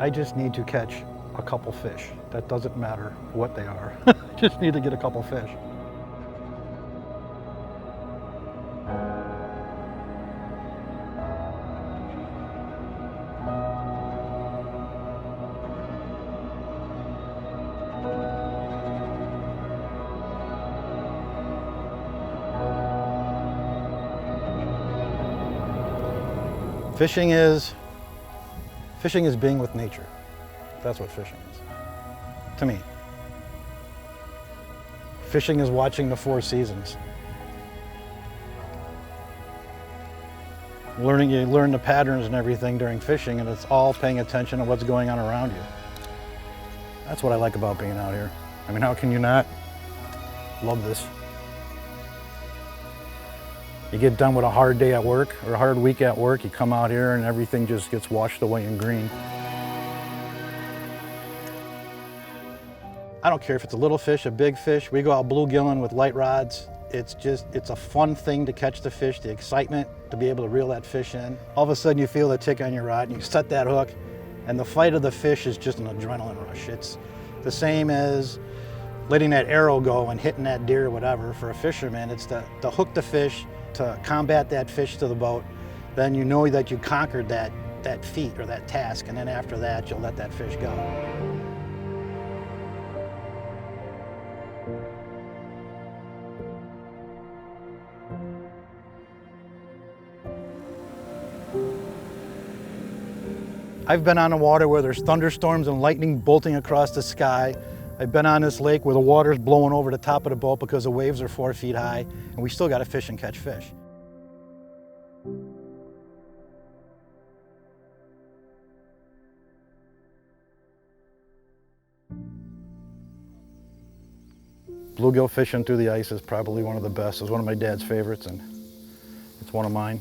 I just need to catch a couple fish. That doesn't matter what they are. I just need to get a couple fish. Fishing is being with nature. That's what fishing is, to me. Fishing is watching the four seasons. You learn the patterns and everything during fishing, and it's all paying attention to what's going on around you. That's what I like about being out here. I mean, how can you not love this? You get done with a hard day at work or a hard week at work, you come out here and everything just gets washed away in green. I don't care if it's a little fish, a big fish. We go out bluegilling with light rods. It's a fun thing to catch the fish, the excitement to be able to reel that fish in. All of a sudden you feel the tick on your rod and you set that hook, and the fight of the fish is just an adrenaline rush. It's the same as letting that arrow go and hitting that deer or whatever. For a fisherman, it's to hook the fish, to combat that fish to the boat. Then you know that you conquered that feat or that task, and then after that you'll let that fish go. I've been on the water where there's thunderstorms and lightning bolting across the sky. I've been on this lake where the water's blowing over the top of the boat because the waves are 4 feet high, and we still got to fish and catch fish. Bluegill fishing through the ice is probably one of the best. It's one of my dad's favorites, and it's one of mine.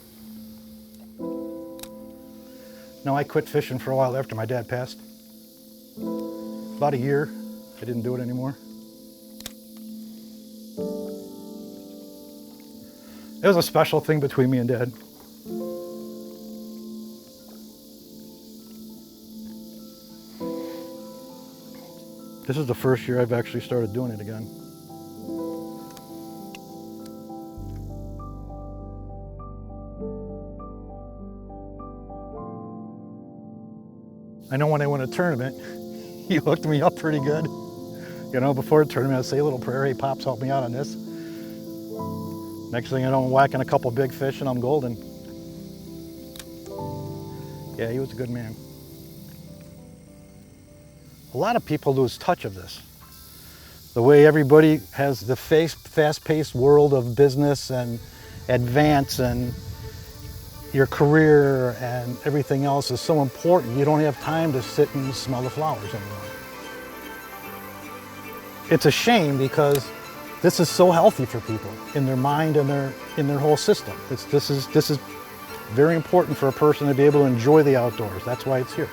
No, I quit fishing for a while after my dad passed. About a year, I didn't do it anymore. It was a special thing between me and Dad. This is the first year I've actually started doing it again. I know when I won a tournament, he hooked me up pretty good. You know, before the tournament, I'd say a little prayer, hey, Pops, help me out on this. Next thing I know, I'm whacking a couple big fish and I'm golden. Yeah, he was a good man. A lot of people lose touch of this. The way everybody has the fast-paced world of business and advance, and your career and everything else is so important. You don't have time to sit and smell the flowers anymore. It's a shame because this is so healthy for people in their mind and in their whole system. This is very important for a person to be able to enjoy the outdoors. That's why it's here.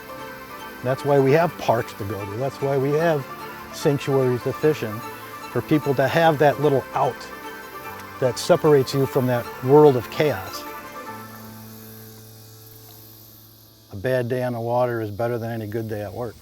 That's why we have parks to go to. That's why we have sanctuaries to fish in, for people to have that little out that separates you from that world of chaos. A bad day on the water is better than any good day at work.